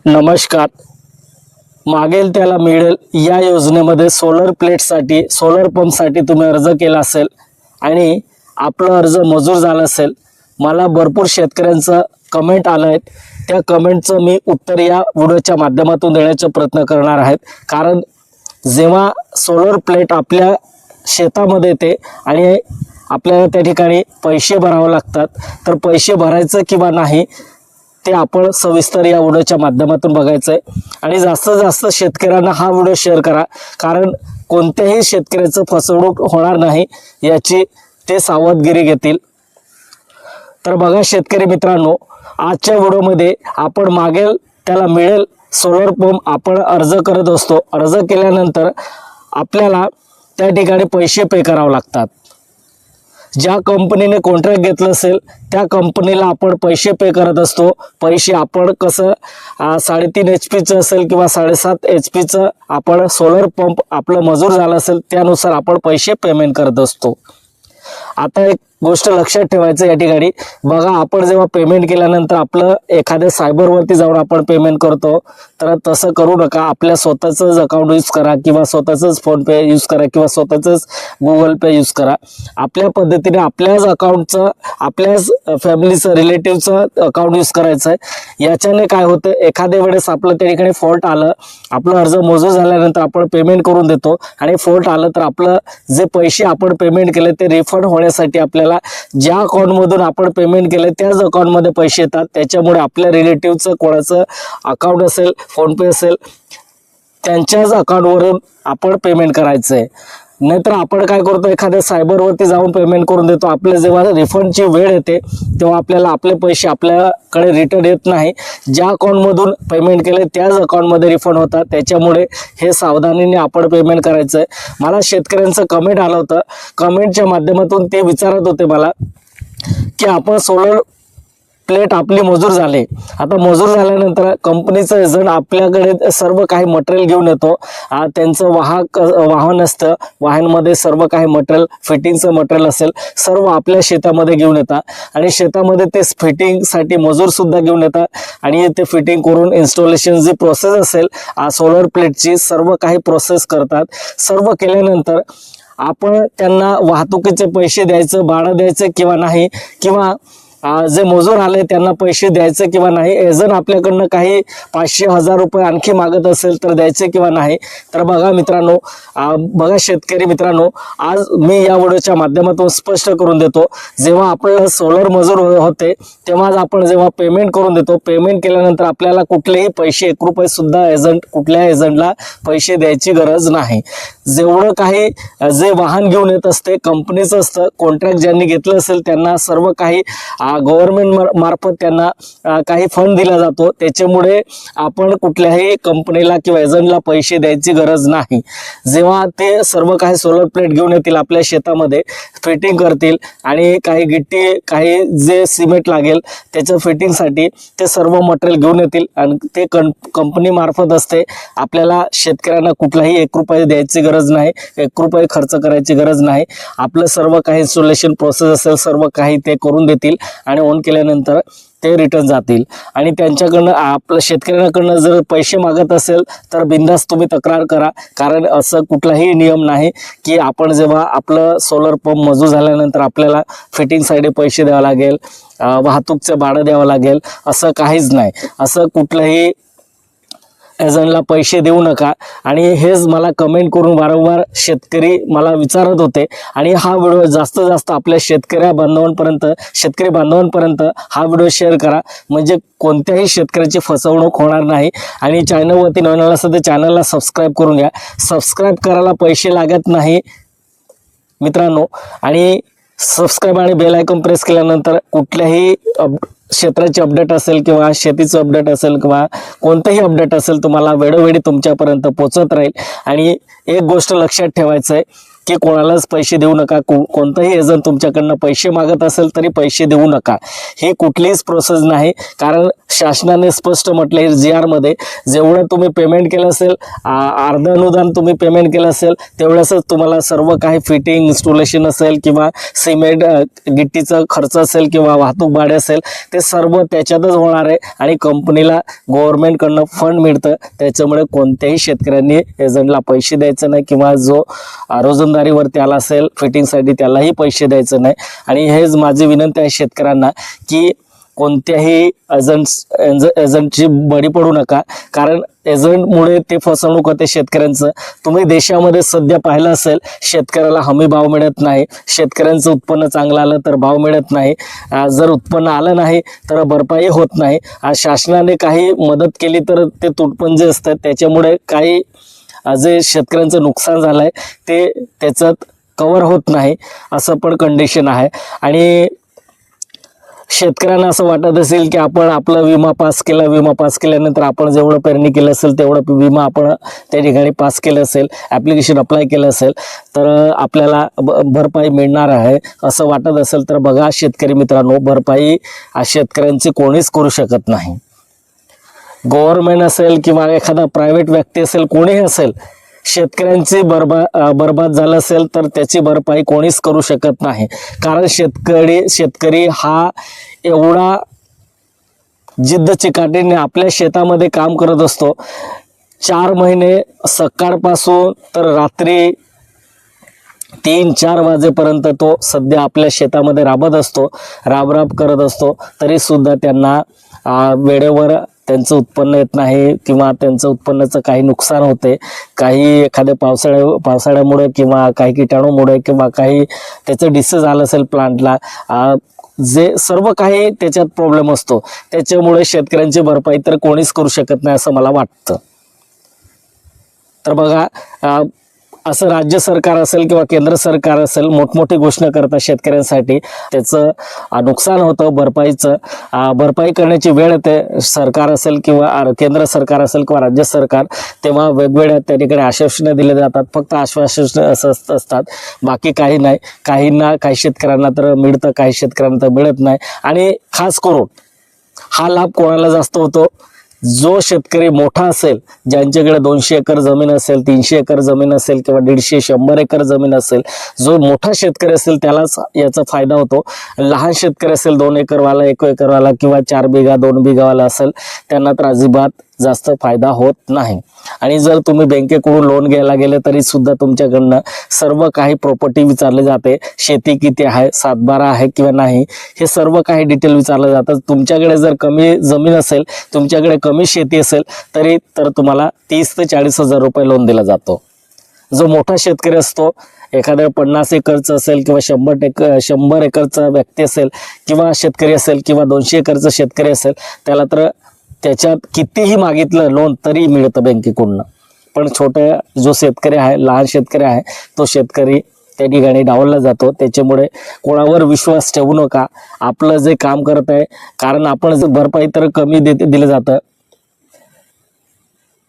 नमस्कार. मागेल त्याला मिळेल या योजनेमध्ये सोलर प्लेटसाठी सोलर पंपसाठी तुम्ही अर्ज केला असेल आणि आपलं अर्ज मंजूर झालं असेल. मला भरपूर शेतकऱ्यांचं कमेंट आलं आहेत. त्या कमेंटचं मी उत्तर या व्हिडिओच्या माध्यमातून देण्याचा प्रयत्न करणार आहेत. कारण जेव्हा सोलर प्लेट आपल्या शेतामध्ये येते आणि आपल्याला त्या ठिकाणी पैसे भरावे लागतात, तर पैसे भरायचं किंवा नाही ते आपण सविस्तर या व्हिडिओच्या माध्यमातून बघायचं आहे. आणि जास्तीत जास्त शेतकऱ्यांना हा व्हिडिओ शेअर करा, कारण कोणत्याही शेतकऱ्याचं फसवणूक होणार नाही याची ते सावधगिरी घेतील. तर बघा शेतकरी मित्रांनो, आजच्या व्हिडिओमध्ये आपण मागेल त्याला मिळेल सोलर पंप आपण अर्ज करत असतो. अर्ज केल्यानंतर आपल्याला त्या ठिकाणी पैसे पे करावे लागतात. ज्या कंपनीने कॉन्ट्रॅक्ट घेतलं असेल त्या कंपनीला आपण पैसे पे करत असतो. पैसे आपण कसं 3.5 HP असेल किंवा 7.5 HP आपण सोलर पंप आपलं मंजूर झालं असेल त्यानुसार आपण पैसे पेमेंट करत असतो. आता एक गोष्ट लक्षात ठेवायचं या ठिकाणी बघा, आपण जेव्हा पेमेंट केल्यानंतर आपलं एखाद्या सायबरवरती जाऊन आपण पेमेंट करतो, तर तसं करू नका. आपल्या स्वतःचंच अकाउंट यूज करा किंवा स्वतःचंच फोनपे यूज करा किंवा स्वतःचंच गुगल पे यूज करा. आपल्या पद्धतीने आपल्याच अकाउंटचं आपल्याच फॅमिलीचं रिलेटिव्हचं अकाउंट यूज करायचं आहे. याच्याने काय होतं, एखाद्या वेळेस आपलं त्या ठिकाणी फॉल्ट आलं, आपलं अर्ज मंजूर झाल्यानंतर आपण पेमेंट करून देतो आणि फॉल्ट आलं तर आपलं जे पैसे आपण पेमेंट केले ते रिफंड होण्यासाठी आपल्याला ज्या अकाउंटमधून आपण पेमेंट केलं त्याच अकाउंटमध्ये पैसे येतात. त्याच्यामुळे आपल्या रिलेटिव्हचं कोणाचं अकाउंट असेल, फोनपे असेल, त्यांच्याच अकाउंटवरून आपण पेमेंट करायचं आहे. नाहीतर आपण काय करतो, एखाद्या सायबरवरती जाऊन पेमेंट करून देतो. आपल्या जेव्हा रिफंडची वेळ येते तेव्हा आपल्याला आपले पैसे आपल्याकडे रिटर्न येत नाही. ज्या अकाउंटमधून पेमेंट केले त्याच अकाउंटमध्ये रिफंड होतात. त्याच्यामुळे हे सावधानीने आपण पेमेंट करायचं आहे. मला शेतकऱ्यांचं कमेंट आलं होतं. कमेंटच्या माध्यमातून ते विचारत होते मला की आपण सोलर प्लेट आपली मंजूर झाले. आता मंजूर झाल्यानंतर कंपनीचा एजंट आपल्याकडे सर्व काही मटेरियल घेऊन येतो. त्यांचं वाहन असतं, वाहनमध्ये सर्व काही मटेरियल, फिटिंगचं मटेरियल असेल सर्व आपल्या शेतामध्ये घेऊन येतात आणि शेतामध्ये ते फिटिंगसाठी मजूरसुद्धा घेऊन येतात आणि ते फिटिंग करून इन्स्टॉलेशन जी प्रोसेस असेल सोलर प्लेटची सर्व काही प्रोसेस करतात. सर्व केल्यानंतर आपण त्यांना वाहतुकीचे पैसे द्यायचं, भाडं द्यायचं किंवा नाही, किंवा जे मजूर आले त्यांना पैसे द्यायचे किंवा नाही, एजंट आपल्याकडनं काही 500-1000 रुपये आणखी मागत असेल तर द्यायचे किंवा नाही. तर बघा मित्रांनो, बघा शेतकरी मित्रांनो, आज मी या व्हिडिओच्या माध्यमातून स्पष्ट करून देतो. जेव्हा आपल्याला सोलर मंजूर होते तेव्हाच आपण जेव्हा पेमेंट करून देतो, पेमेंट केल्यानंतर आपल्याला कुठलेही पैसे 1 रुपये सुद्धा कुठल्या एजंटला पैसे द्यायची गरज नाही. जेवढं काही जे वाहन घेऊन येत असते कंपनीचं असतं, कॉन्ट्रॅक्ट ज्यांनी घेतलं असेल त्यांना सर्व काही गव्हर्नमेंट मार्फत त्यांना काही फंड दिला जातो. त्याच्यामुळे आपण कुठल्याही कंपनीला किंवा एजंटला पैसे द्यायची गरज नाही. जेव्हा ते सर्व काही सोलर प्लेट घेऊन येतील आपल्या शेतामध्ये, फिटिंग करतील आणि काही गिट्टी, काही जे सिमेंट लागेल त्याच्या फिटिंगसाठी ते सर्व मटेरियल घेऊन येतील आणि ते कंपनी मार्फत असते. आपल्याला शेतकऱ्यांना कुठलाही 1 रुपये द्यायची गरज नाही, 1 रुपये खर्च करायची गरज नाही. आपलं सर्व काही इन्स्टॉलेशन प्रोसेस असेल सर्व काही ते करून देतील आणि ऑन केल्यानंतर ते रिटर्न जातील. आणि त्यांच्याकडनं आपल्या शेतकऱ्यांकडनं जर पैसे मागत असेल तर बिनधास्त तुम्ही तक्रार करा. कारण असं कुठलाही नियम नाही की आपण जेव्हा आपलं सोलर पंप मंजूर झाल्यानंतर आपल्याला फिटिंगसाठी पैसे द्यावं लागेल, वाहतूकचं भाडं द्यावं लागेल, असं काहीच नाही. असं कुठलंही एजंटला पैसे देऊ नका. आणि हेच मला कमेंट करून वारंवार शेतकरी मला विचारत होते. आणि हा व्हिडिओ जास्तीत जास्त आपल्या शेतकरी बांधवांपर्यंत हा व्हिडिओ शेअर करा, म्हणजे कोणत्याही शेतकऱ्याची फसवणूक होणार नाही. आणि चॅनलवरती नवीन आला असेल तर चॅनलला सबस्क्राईब करून घ्या. सबस्क्राईब करायला पैसे लागत नाही मित्रांनो. आणि सबस्क्राईब आणि बेल आयकॉन प्रेस केल्यानंतर कुठल्याही क्षेत्राची अपडेट असेल किंवा शेतीचं अपडेट असेल किंवा कोणतेही अपडेट असेल तुम्हाला वेळोवेळी तुमच्यापर्यंत पोहोचत राहील. आणि एक गोष्ट लक्षात ठेवायचं आहे, की कोणालाच पैसे देऊ नका, कोणताही एजंट तुमच्याकडनं पैसे मागत असेल तरी पैसे देऊ नका. ही कुठलीच प्रोसेस नाही, कारण शासनाने स्पष्ट म्हटलं आहे GR मध्ये, जेवढं तुम्ही पेमेंट केलं असेल, अर्ध अनुदान तुम्ही पेमेंट केलं असेल तेवढंच तुम्हाला सर्व काही फिटिंग इन्स्टॉलेशन असेल किंवा सिमेंट गिट्टीचं खर्च असेल किंवा वाहतूक भाडे असेल ते सर्व त्याच्यातच होणार आहे. आणि कंपनीला गव्हर्नमेंटकडनं फंड मिळतं, त्याच्यामुळे कोणत्याही शेतकऱ्यांनी एजंटला पैसे द्यायचं नाही किंवा जो रोजंदारीवरती आला असेल फिटिंगसाठी त्यालाही पैसे द्यायचं नाही. आणि हेच माझी विनंती आहे शेतकऱ्यांना की कोणत्याही एजंटची बळी पडू नका, कारण एजंटमुळे ते फसवणूक होते शेतकऱ्यांचं. तुम्ही देशामध्ये सध्या पाहिलं असेल, शेतकऱ्याला हमी भाव मिळत नाही, शेतकऱ्यांचं उत्पन्न चांगलं आलं तर भाव मिळत नाही, जर उत्पन्न आलं नाही तर भरपाई होत नाही. शासनाने काही मदत केली तर ते तुटपुंजे असतात, त्याच्यामुळे काही जे शेतकऱ्यांचं नुकसान झालं आहे ते त्याच्यात कव्हर होत नाही, असं पण कंडिशन आहे. आणि शेतकऱ्यांना असं वाटत असेल की आपण आपला विमा पास केला, विमा पास केल्यानंतर आपण जेवढं पेरणी केलं असेल तेवढं विमा आपण त्या ठिकाणी पास केलं असेल, ॲप्लिकेशन अप्लाय केलं असेल तर आपल्याला भरपाई मिळणार आहे असं वाटत असेल तर बघा शेतकरी मित्रांनो, भरपाई शेतकऱ्यांची कोणीच करू शकत नाही. गव्हर्नमेंट असेल किंवा एखादा प्रायव्हेट व्यक्ती असेल, कोणीही असेल, शेतकऱ्यांची बरबाद झालं असेल तर त्याची भरपाई कोणीच करू शकत नाही. कारण शेतकरी हा एवढा जिद्द चिकाटीने आपल्या शेतामध्ये काम करत असतो. 4 महिने सकाळपासून तर रात्री 3-4 वाजेपर्यंत तो सध्या आपल्या शेतामध्ये राबत असतो, राबराब करत असतो. तरीसुद्धा त्यांना वेळेवर त्यांचं उत्पन्न येत नाही किंवा त्यांचं उत्पन्नाचं काही नुकसान होते, काही एखाद्या पावसाळ्यामुळे किंवा काही किटाणूमुळे किंवा काही त्याचं डिसीज आलं असेल प्लांटला, जे सर्व काही त्याच्यात प्रॉब्लेम असतो. त्याच्यामुळे शेतकऱ्यांची भरपाई तर कोणीच करू शकत नाही असं मला वाटतं. तर बघा, असं राज्य सरकार असेल किंवा केंद्र सरकार असेल मोठमोठी घोषणा करतात शेतकऱ्यांसाठी, त्याचं नुकसान होतं, भरपाई करण्याची वेळ येते, सरकार असेल किंवा केंद्र सरकार असेल किंवा राज्य सरकार, तेव्हा वेगवेगळ्या त्या ठिकाणी आश्वासनं दिले जातात. फक्त आश्वासन असं असतात, बाकी काही नाही. काही शेतकऱ्यांना तर मिळतं, काही शेतकऱ्यांना तर मिळत नाही. आणि खास करून हा लाभ कोणाला जास्त होतो, जो शेतकरी मोठा असेल, ज्यांच्याकडे 200 एकर जमीन असेल, 300 एकर जमीन असेल किंवा 150-100 एकर जमीन असेल, जो मोठा शेतकरी असेल त्यालाच याचा फायदा होतो. लहान शेतकरी असेल, 2 एकरवाला, 1 एकरवाला किंवा 4 बिघा 2 बिघावाला असेल, त्यांना तर अजिबात जास्त फायदा होत नाही. आणि जर तुम्ही बँकेकडून लोन घ्यायला गेले तरी सुद्धा तुमच्याकडनं सर्व काही प्रॉपर्टी विचारले जाते, शेती किती आहे, 7-12 आहे किंवा नाही, हे सर्व काही डिटेल विचारलं जातं. तुमच्याकडे जर कमी जमीन असेल, तुमच्याकडे कमी शेती असेल तरी तर तुम्हाला 30,000 ते 40,000 रुपये लोन दिला जातो. जो मोठा शेतकरी असतो, एखाद्या 50 एकरचं असेल किंवा 100 एकरचा व्यक्ती असेल किंवा शेतकरी असेल किंवा 200 एकरचं शेतकरी असेल, त्याला तर त्याच्यात कितीही मागितलं लोन तरी मिळतं बँकेकडून. पण छोटा जो शेतकरी आहे, लहान शेतकरी आहे, तो शेतकरी त्या ठिकाणी डावलला जातो. त्याच्यामुळे कोणावर विश्वास ठेवू नका. आपलं जे काम करत आहे, कारण आपण भरपाई तर कमी दिलं जातं,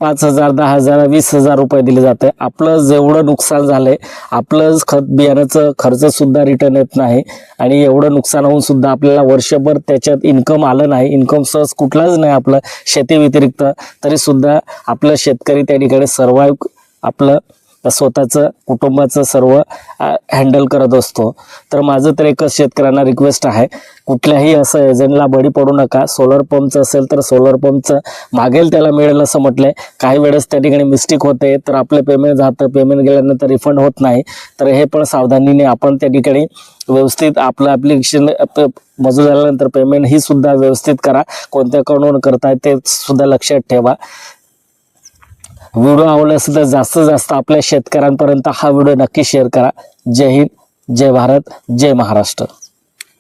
5,000, 10,000, 20,000 रुपये दिले जाते. आपलं जेवढं नुकसान झालंय, आपलं खत बियाण्याचं खर्च सुद्धा रिटर्न येत नाही आणि एवढं नुकसान होऊन सुद्धा आपल्याला वर्षभर त्याच्यात इन्कम आलं नाही, इन्कम सोर्स कुठलाच नाही आपलं शेती व्यतिरिक्त, तरी सुद्धा आपलं शेतकरी त्या ठिकाणी सर्वाइव्ह आपलं स्वतःचं कुटुंबाचं सर्व हँडल करत असतो. तर माझं तर एकच शेतकऱ्यांना रिक्वेस्ट आहे, कुठल्याही असं एजंटला बळी पडू नका. सोलर पंपचं असेल तर सोलर पंपचं मागेल त्याला मिळेल असं म्हटलंय. काही वेळेस त्या ठिकाणी मिस्टेक होते तर आपलं पेमेंट जातं, पेमेंट गेल्यानंतर रिफंड होत नाही. तर हे पण सावधानीने आपण त्या ठिकाणी व्यवस्थित आपलं ॲप्लिकेशन मंजूर झाल्यानंतर पेमेंट ही सुद्धा व्यवस्थित करा. कोणत्या अकाउंटवर करताय ते सुद्धा लक्षात ठेवा. व्हिडिओ आवडला असेल तर जास्तीत जास्त आपल्या शेतकऱ्यांपर्यंत हा व्हिडिओ नक्की शेअर करा. जय हिंद, जय भारत, जय महाराष्ट्र.